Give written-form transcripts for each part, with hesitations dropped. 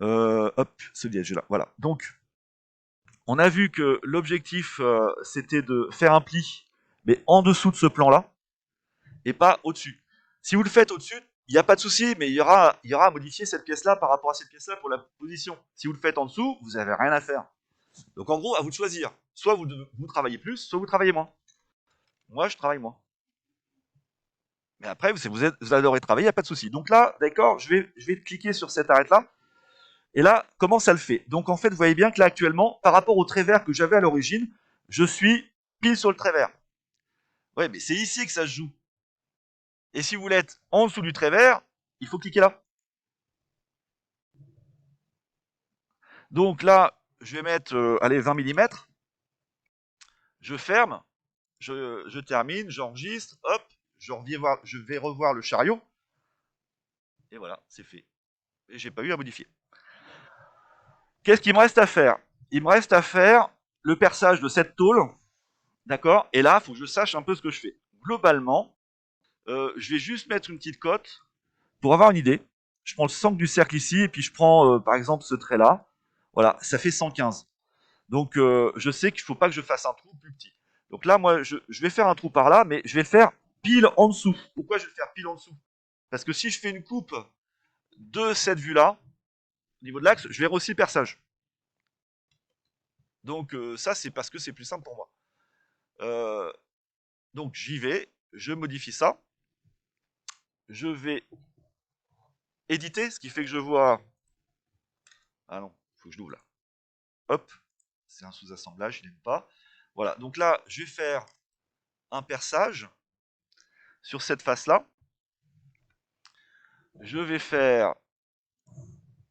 Hop, ce liège là. Voilà. Donc, on a vu que l'objectif, c'était de faire un pli, mais en dessous de ce plan-là, et pas au-dessus. Si vous le faites au-dessus, il n'y a pas de souci, mais il y aura à modifier cette pièce-là par rapport à cette pièce-là pour la position. Si vous le faites en dessous, vous n'avez rien à faire. Donc en gros, à vous de choisir. Soit vous travaillez plus, soit vous travaillez moins. Moi, je travaille moins. Mais après, vous adorez travailler, il n'y a pas de souci. Donc là, d'accord, je vais cliquer sur cette arête-là. Et là, comment ça le fait? Donc en fait, vous voyez bien que là, actuellement, par rapport au trait vert que j'avais à l'origine, je suis pile sur le trait vert. Ouais, mais c'est ici que ça se joue. Et si vous voulez être en dessous du trait vert, il faut cliquer là. Donc là, je vais mettre, allez, 20 mm. Je ferme, je termine, j'enregistre, hop, je vais revoir le chariot. Et voilà, c'est fait. Et j'ai pas eu à modifier. Qu'est-ce qu'il me reste à faire? Il me reste à faire le perçage de cette tôle, d'accord? Et là, il faut que je sache un peu ce que je fais. Globalement, je vais juste mettre une petite cote pour avoir une idée. Je prends le centre du cercle ici, et puis je prends, par exemple, ce trait-là. Voilà, ça fait 115. Donc, je sais qu'il ne faut pas que je fasse un trou plus petit. Donc là, moi, je vais faire un trou par là, mais je vais le faire pile en dessous. Pourquoi je vais le faire pile en dessous? Parce que si je fais une coupe de cette vue-là, au niveau de l'axe, je vais aussi le perçage. Donc ça, c'est parce que c'est plus simple pour moi. Euh, donc j'y vais, je modifie ça. Je vais éditer, ce qui fait que je vois... Ah non, il faut que je l'ouvre là. Hop, c'est un sous-assemblage, il n'aime pas. Voilà, donc là, je vais faire un perçage sur cette face-là. Je vais faire...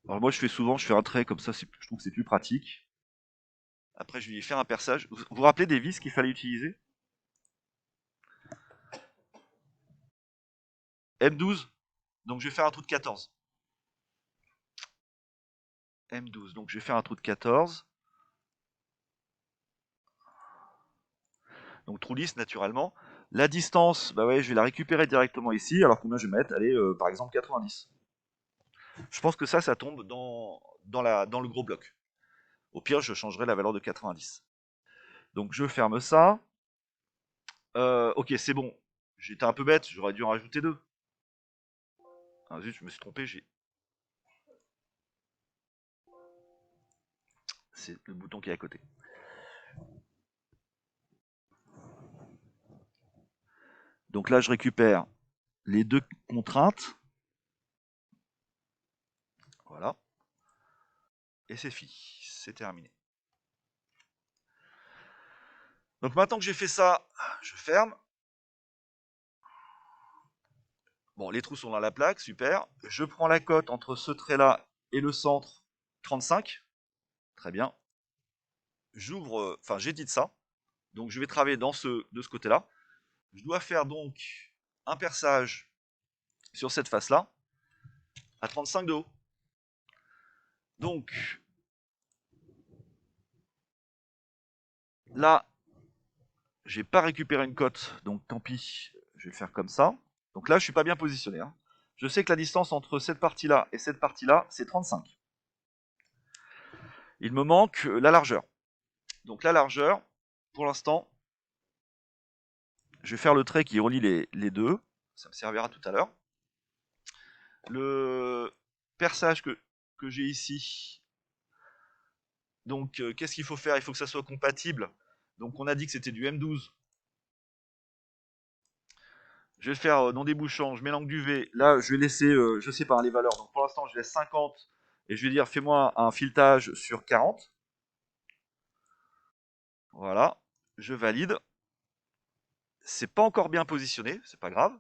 Alors moi, je fais un trait comme ça, je trouve que c'est plus pratique. Après, je vais faire un perçage. Vous vous rappelez des vis qu'il fallait utiliser? M12, donc je vais faire un trou de 14. M12, donc je vais faire un trou de 14. Donc trou lisse naturellement. La distance, bah ouais, je vais la récupérer directement ici, alors combien je vais mettre? Allez, par exemple 90. Je pense que ça tombe dans le gros bloc. Au pire, je changerai la valeur de 90. Donc je ferme ça. Ok, c'est bon. J'étais un peu bête, j'aurais dû en rajouter deux. Ah zut, je me suis trompé, c'est le bouton qui est à côté. Donc là, je récupère les deux contraintes. Voilà. Et c'est fini. C'est terminé. Donc maintenant que j'ai fait ça, je ferme. Bon, les trous sont dans la plaque, super. Je prends la cote entre ce trait-là et le centre, 35. Très bien. J'ouvre, enfin j'édite ça. Donc je vais travailler de ce côté-là. Je dois faire donc un perçage sur cette face-là à 35 de haut. Donc là, j'ai pas récupéré une cote, donc tant pis, je vais le faire comme ça. Donc là, je suis pas bien positionné. Hein. Je sais que la distance entre cette partie-là et cette partie-là, c'est 35. Il me manque la largeur. Donc la largeur, pour l'instant, je vais faire le trait qui relie les deux. Ça me servira tout à l'heure. Le perçage que j'ai ici. Donc qu'est-ce qu'il faut faire? Il faut que ça soit compatible. Donc on a dit que c'était du M12. Je vais le faire non débouchant, je mets l'angle du V. Là, je vais laisser, je sais pas, les valeurs. Donc pour l'instant, je laisse 50 et je vais dire fais-moi un filetage sur 40. Voilà, je valide. C'est pas encore bien positionné, c'est pas grave.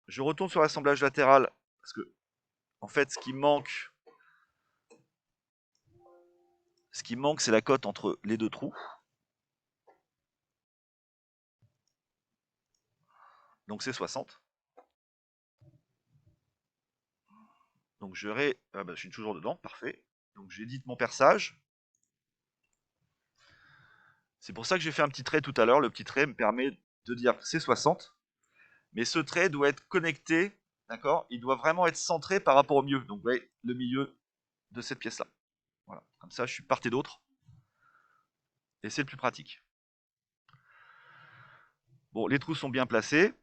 Je retourne sur l'assemblage latéral parce que, en fait, ce qui manque, c'est la cote entre les deux trous. Donc c'est 60. Donc ah bah, je suis toujours dedans, parfait. Donc j'édite mon perçage. C'est pour ça que j'ai fait un petit trait tout à l'heure. Le petit trait me permet de dire que c'est 60. Mais ce trait doit être connecté, d'accord? Il doit vraiment être centré par rapport au milieu. Donc, vous voyez, le milieu, de cette pièce-là. Voilà, comme ça, je suis part et d'autre. Et c'est le plus pratique. Bon, les trous sont bien placés.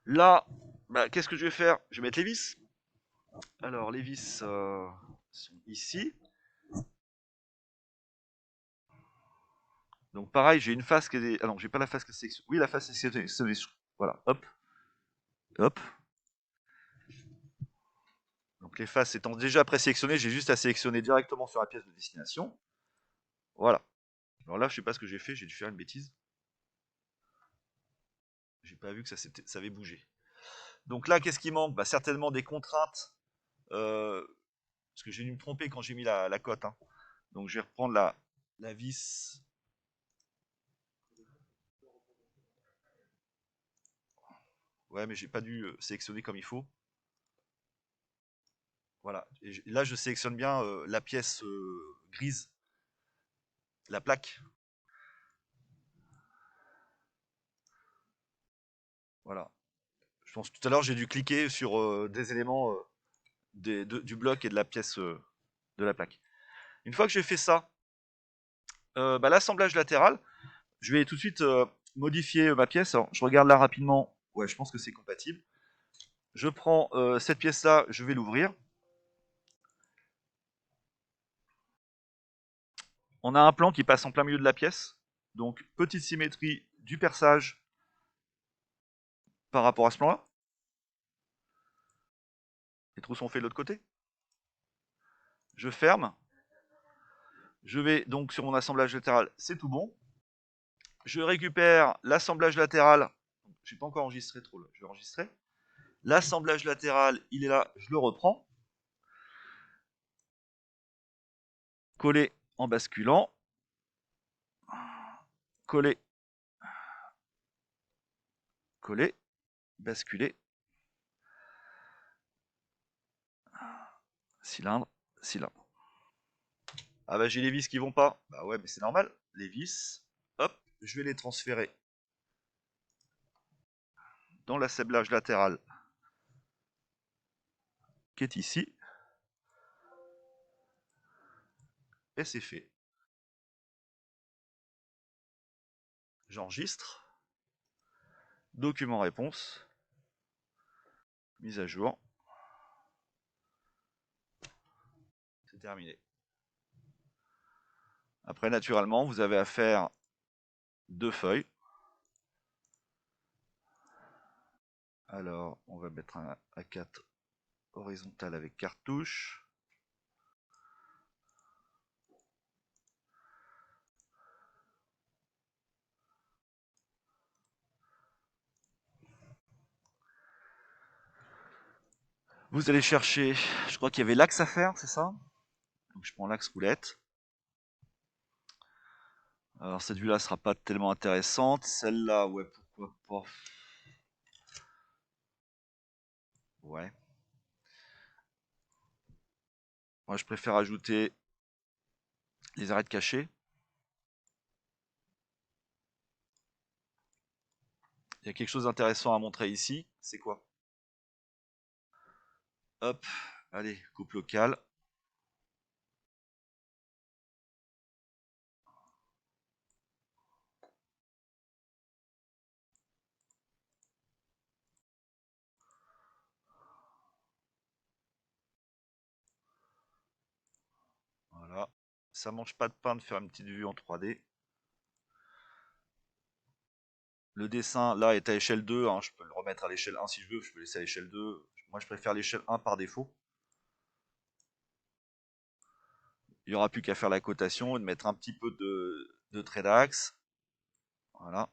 Là, bah, qu'est-ce que je vais faire? Je vais mettre les vis. Alors, les vis sont ici. Donc, pareil, j'ai une face qui est. Ah non, j'ai pas la face qui est sélectionnée. Oui, la face est sélectionnée. Voilà, hop, hop. Donc, les faces étant déjà présélectionnées, j'ai juste à sélectionner directement sur la pièce de destination. Voilà. Alors là, je sais pas ce que j'ai fait, j'ai dû faire une bêtise. J'ai pas vu que ça avait bougé. Donc là, qu'est-ce qui manque? Bah, certainement des contraintes. Parce que j'ai dû me tromper quand j'ai mis la cote. Hein. Donc je vais reprendre la vis. Ouais, mais j'ai pas dû sélectionner comme il faut. Voilà. Et là, je sélectionne bien la pièce grise, la plaque. Voilà. Je pense que tout à l'heure, j'ai dû cliquer sur des éléments du bloc et de la pièce de la plaque. Une fois que j'ai fait ça, bah, l'assemblage latéral, je vais tout de suite modifier ma pièce. Alors, je regarde là rapidement. Ouais, je pense que c'est compatible. Je prends cette pièce-là, je vais l'ouvrir. On a un plan qui passe en plein milieu de la pièce. Donc, petite symétrie du perçage par rapport à ce plan-là. Les trous sont faits de l'autre côté. Je ferme. Je vais donc sur mon assemblage latéral, c'est tout bon. Je récupère l'assemblage latéral. Je n'ai pas encore enregistré trop, là. Je vais enregistrer. L'assemblage latéral, il est là, je le reprends. Coller en basculant. Coller. Coller. Basculer. Cylindre. Cylindre. Ah bah j'ai les vis qui vont pas. Bah ouais, mais c'est normal. Les vis, hop, je vais les transférer dans l'assemblage latéral qui est ici. Et c'est fait. J'enregistre. Document réponse. Mise à jour. C'est terminé. Après, naturellement, vous avez à faire 2 feuilles. Alors, on va mettre un A4 horizontal avec cartouche. Vous allez chercher, je crois qu'il y avait l'axe à faire, c'est ça? Donc je prends l'axe roulette. Alors cette vue-là sera pas tellement intéressante. Celle-là, ouais, pourquoi pas. Ouais. Moi, je préfère ajouter les arêtes cachées. Il y a quelque chose d'intéressant à montrer ici. C'est quoi? Hop, allez, coupe locale. Voilà. Ça mange pas de pain de faire une petite vue en 3D. Le dessin, là, est à échelle 2. Hein. Je peux le remettre à l'échelle 1 si je veux. Je peux laisser à l'échelle 2. Moi, je préfère l'échelle 1 par défaut. Il n'y aura plus qu'à faire la cotation et de mettre un petit peu de trait d'axe. Voilà.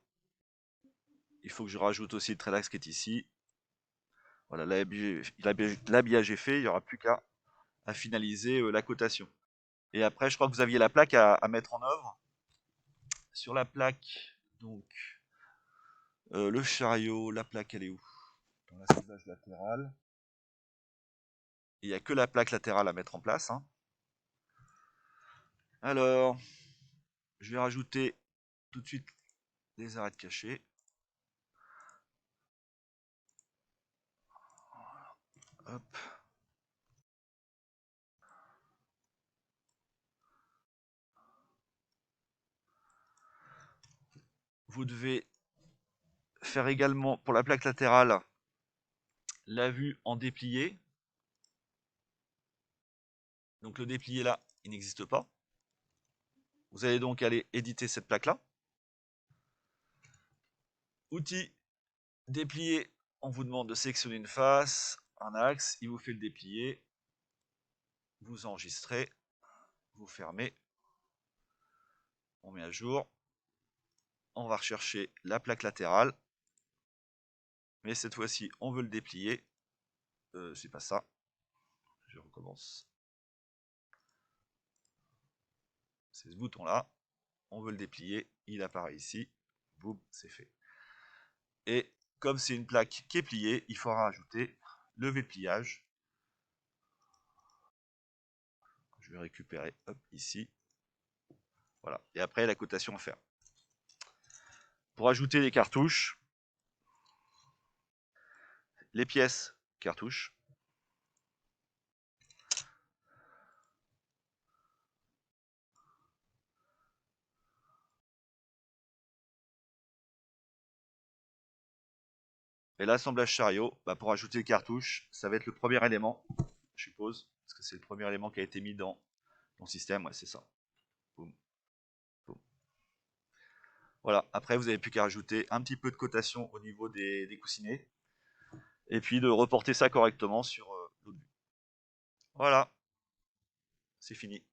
Il faut que je rajoute aussi le trait d'axe qui est ici. Voilà, l'habillage est fait. Il n'y aura plus qu'à finaliser la cotation. Et après, je crois que vous aviez la plaque à mettre en œuvre. Sur la plaque, donc, le chariot, la plaque, elle est où? Dans l'assemblage latéral. Il n'y a que la plaque latérale à mettre en place. Hein. Alors, je vais rajouter tout de suite les arêtes cachées. Hop. Vous devez faire également pour la plaque latérale la vue en déplié. Donc le déplié là, il n'existe pas. Vous allez donc aller éditer cette plaque-là. Outils, déplier, on vous demande de sélectionner une face, un axe, il vous fait le déplier. Vous enregistrez, vous fermez, on met à jour. On va rechercher la plaque latérale. Mais cette fois-ci, on veut le déplier. C'est pas ça. Je recommence. C'est ce bouton-là. On veut le déplier. Il apparaît ici. Boum, c'est fait. Et comme c'est une plaque qui est pliée, il faudra ajouter le V-pliage. Je vais récupérer ici. Voilà. Et après, la cotation à faire. Pour ajouter les cartouches, les pièces cartouches. Et l'assemblage chariot, pour ajouter les cartouches, ça va être le premier élément, je suppose, parce que c'est le premier élément qui a été mis dans le système, ouais, c'est ça. Boum, boum. Voilà, après vous n'avez plus qu'à rajouter un petit peu de cotation au niveau des coussinets, et puis de reporter ça correctement sur l'autre vue. Voilà, c'est fini.